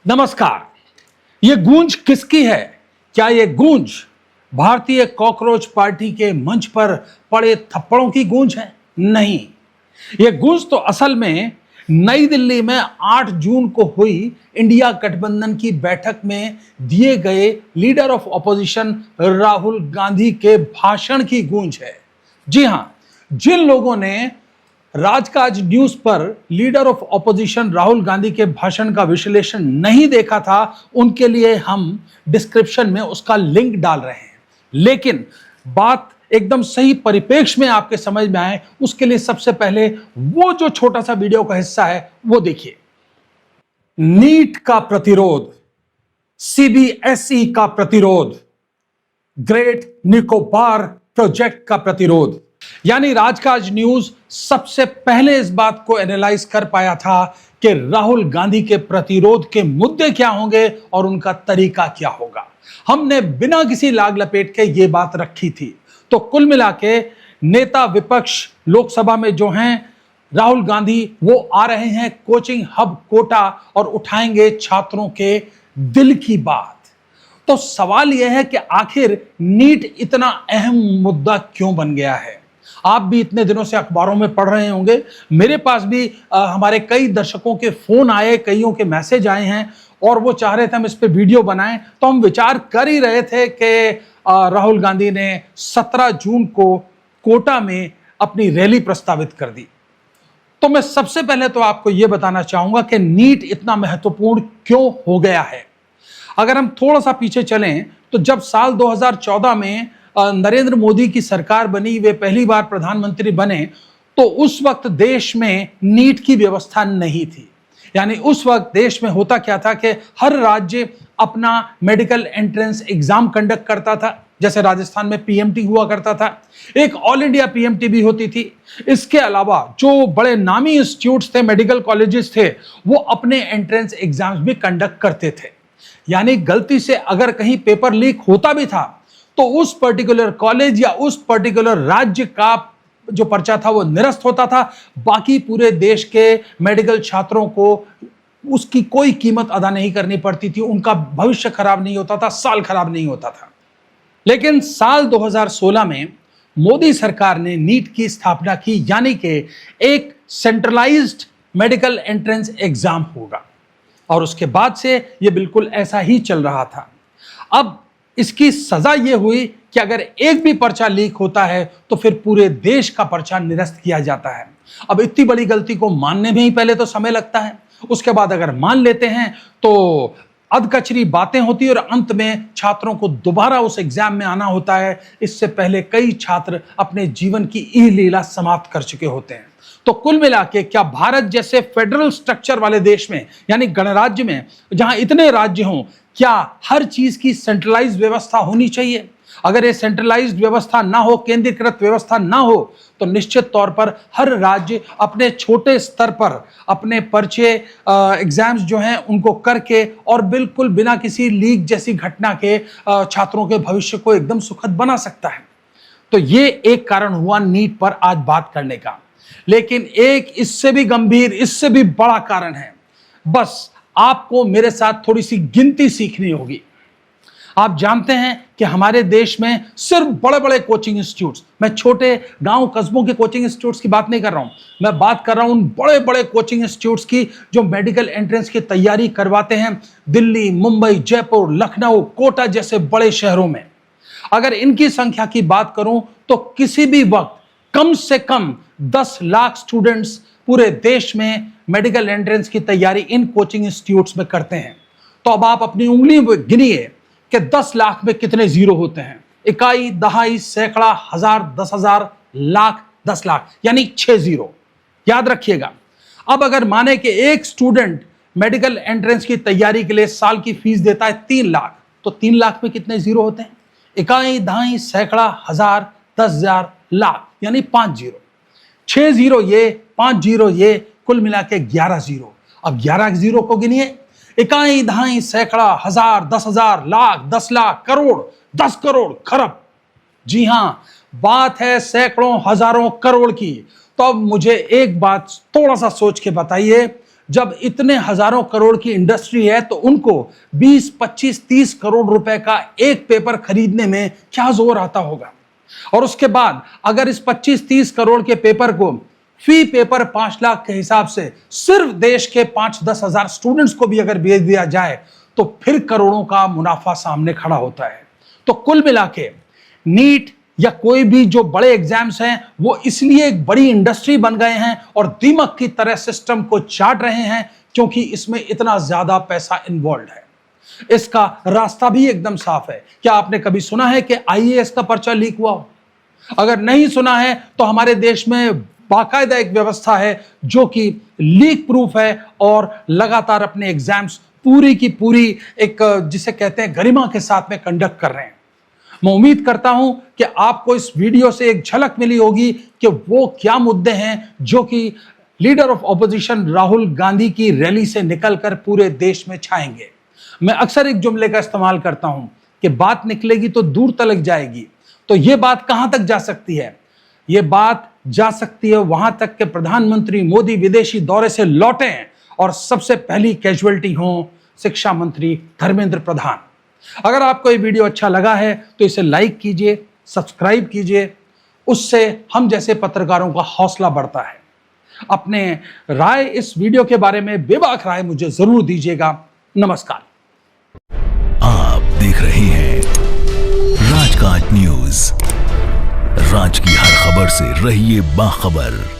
नमस्कार। ये गूंज किसकी है? क्या ये गूंज भारतीय कॉकरोच पार्टी के मंच पर पड़े थप्पड़ों की गूंज है? नहीं, ये गूंज तो असल में नई दिल्ली में 8 जून को हुई इंडिया गठबंधन की बैठक में दिए गए leader of opposition Rahul Gandhi के भाषण की गूंज है। जी हां, जिन लोगों ने राजकाज न्यूज पर leader of opposition Rahul Gandhi के भाषण का विश्लेषण नहीं देखा था, उनके लिए हम डिस्क्रिप्शन में उसका लिंक डाल रहे हैं। लेकिन बात एकदम सही परिप्रेक्ष्य में आपके समझ में आए, उसके लिए सबसे पहले वो जो छोटा सा वीडियो का हिस्सा है वो देखिए। नीट का प्रतिरोध, सीबीएसई का प्रतिरोध, ग्रेट निकोबार प्रोजेक्ट का प्रतिरोध। यानी राजकाज न्यूज सबसे पहले इस बात को एनालाइज कर पाया था कि राहुल गांधी के प्रतिरोध के मुद्दे क्या होंगे और उनका तरीका क्या होगा। हमने बिना किसी लाग लपेट के ये बात रखी थी। तो कुल मिला के नेता विपक्ष लोकसभा में जो हैं राहुल गांधी, वो आ रहे हैं कोचिंग हब कोटा और उठाएंगे छात्रों के दिल की बात। तो सवाल यह है कि आखिर नीट इतना अहम मुद्दा क्यों बन गया है? आप भी इतने दिनों से अखबारों में पढ़ रहे होंगे, मेरे पास भी हमारे कई दर्शकों के फोन आए, कईयों के मैसेज आए हैं और वो चाह रहे थे हम इस पे वीडियो बनाएं। तो हम विचार कर ही रहे थे कि राहुल गांधी ने 17 जून को कोटा में अपनी रैली प्रस्तावित कर दी। तो मैं सबसे पहले तो आपको यह बताना चाहूंगा कि नीट इतना महत्वपूर्ण क्यों हो गया है। अगर हम थोड़ा सा पीछे चलें तो जब साल 2014 में नरेंद्र मोदी की सरकार बनी, वे पहली बार प्रधानमंत्री बने, तो उस वक्त देश में नीट की व्यवस्था नहीं थी। यानी उस वक्त देश में होता क्या था कि हर राज्य अपना मेडिकल एंट्रेंस एग्जाम कंडक्ट करता था। जैसे राजस्थान में पीएमटी हुआ करता था, एक ऑल इंडिया पीएमटी भी होती थी। इसके अलावा जो बड़े नामी इंस्टीट्यूट्स थे, मेडिकल कॉलेजेस थे, वो अपने एंट्रेंस एग्जाम्स भी कंडक्ट करते थे। यानी गलती से अगर कहीं पेपर लीक होता भी था तो उस पर्टिकुलर कॉलेज या उस पर्टिकुलर राज्य का जो पर्चा था वो निरस्त होता था। बाकी पूरे देश के मेडिकल छात्रों को उसकी कोई कीमत अदा नहीं करनी पड़ती थी, उनका भविष्य खराब नहीं होता था, साल खराब नहीं होता था। लेकिन साल 2016 में मोदी सरकार ने नीट की स्थापना की, यानी कि एक सेंट्रलाइज्ड मेडिकल एंट्रेंस एग्जाम होगा और उसके बाद से यह बिल्कुल ऐसा ही चल रहा था। अब इसकी सजा यह हुई कि अगर एक भी पर्चा लीक होता है तो फिर पूरे देश का पर्चा निरस्त किया जाता है। अब इतनी बड़ी गलती को मानने में ही पहले तो समय लगता है, उसके बाद अगर मान लेते हैं तो अधकचरी बातें होती है और अंत में छात्रों को दोबारा उस एग्जाम में आना होता है। इससे पहले कई छात्र अपने जीवन की ई लीला समाप्त कर चुके होते हैं। तो कुल मिला के क्या भारत जैसे फेडरल स्ट्रक्चर वाले देश में, यानी गणराज्य में, जहां इतने राज्य हों, क्या हर चीज की सेंट्रलाइज्ड व्यवस्था होनी चाहिए? अगर ये सेंट्रलाइज्ड व्यवस्था ना हो, केंद्रीकृत व्यवस्था ना हो, तो निश्चित तौर पर हर राज्य अपने छोटे स्तर पर अपने पर्चे एग्जाम्स जो हैं उनको करके और बिल्कुल बिना किसी लीक जैसी घटना के छात्रों के भविष्य को एकदम सुखद बना सकता है। तो ये एक कारण हुआ नीट पर आज बात करने का। लेकिन एक इससे भी गंभीर, इससे भी बड़ा कारण है। बस आपको मेरे साथ थोड़ी सी गिनती सीखनी होगी। आप जानते हैं कि हमारे देश में सिर्फ बड़े बड़े कोचिंग इंस्टीट्यूट्स, मैं छोटे गांव कस्बों के कोचिंग इंस्टीट्यूट्स की बात नहीं कर रहा हूं, मैं बात कर रहा हूं उन बड़े बड़े कोचिंग इंस्टीट्यूट्स की जो मेडिकल एंट्रेंस की तैयारी करवाते हैं दिल्ली, मुंबई, जयपुर, लखनऊ, कोटा जैसे बड़े शहरों में। अगर इनकी संख्या की बात करूं तो किसी भी वक्त कम से कम 10 लाख स्टूडेंट्स पूरे देश में मेडिकल एंट्रेंस की तैयारी इन कोचिंग इंस्टीट्यूट्स में करते हैं। तो अब आप अपनी उंगली में गिनिए कि 10 लाख में कितने जीरो होते हैं। इकाई, दहाई, सैकड़ा, हजार, 10,000, लाख, 10 लाख, यानी 6 जीरो। याद रखिएगा। अब अगर माने कि एक स्टूडेंट मेडिकल एंट्रेंस की तैयारी के लिए साल की फीस देता है 3 लाख, तो 3 लाख में कितने जीरो होते हैं? इकाई, दहाई, सैकड़ा, हजार, 10,000, लाख, यानी 5 जीरो। 6 जीरो ये, 5 जीरो ये, कुल मिला के 11 जीरो। अब 11 जीरो को गिनिए। इकाई, दहाई, सैकड़ा, हजार, 10,000, लाख, 10 लाख, करोड़, 10 करोड़, खरब। जी हां, बात है सैकड़ों, हजारों, करोड़ की। तो अब मुझे एक बात थोड़ा सा सोच के बताइए, जब इतने हजारों करोड़ की इंडस्ट्री है तो उनको 20, 25, 30 करोड़ रुपए का एक पेपर खरीदने में क्या जोर आता होगा। और उसके बाद अगर इस 25-30 करोड़ के पेपर को फी पेपर 5 लाख के हिसाब से सिर्फ देश के 5-10 हजार स्टूडेंट्स को भी अगर भेज दिया जाए तो फिर करोड़ों का मुनाफा सामने खड़ा होता है। तो कुल मिला के नीट या कोई भी जो बड़े एग्जाम्स हैं वो इसलिए एक बड़ी इंडस्ट्री बन गए हैं और दीमक की तरह सिस्टम को चाट रहे हैं क्योंकि इसमें इतना ज्यादा पैसा इन्वॉल्व है। इसका रास्ता भी एकदम साफ है। क्या आपने कभी सुना है कि आईएएस का पर्चा लीक हुआ हो? अगर नहीं सुना है तो हमारे देश में बाकायदा एक व्यवस्था है जो कि लीक प्रूफ है और लगातार अपने एग्जाम्स पूरी की पूरी एक जिसे कहते हैं गरिमा के साथ में कंडक्ट कर रहे हैं। मैं उम्मीद करता हूं कि आपको इस वीडियो से एक झलक मिली होगी कि वो क्या मुद्दे हैं जो कि leader of opposition Rahul Gandhi की रैली से निकलकर पूरे देश में छाएंगे। मैं अक्सर एक जुमले का इस्तेमाल करता हूं कि बात निकलेगी तो दूर तलक जाएगी। तो यह बात कहां तक जा सकती है? यह बात जा सकती है वहां तक कि प्रधानमंत्री मोदी विदेशी दौरे से लौटे और सबसे पहली कैजुअलिटी हो शिक्षा मंत्री धर्मेंद्र प्रधान। अगर आपको ये वीडियो अच्छा लगा है तो इसे लाइक कीजिए, सब्सक्राइब कीजिए, उससे हम जैसे पत्रकारों का हौसला बढ़ता है। अपने राय इस वीडियो के बारे में बेबाक राय मुझे जरूर दीजिएगा। नमस्कार। आप देख रहे हैं राजकाज न्यूज। राज की हर खबर से रहिए बाखबर।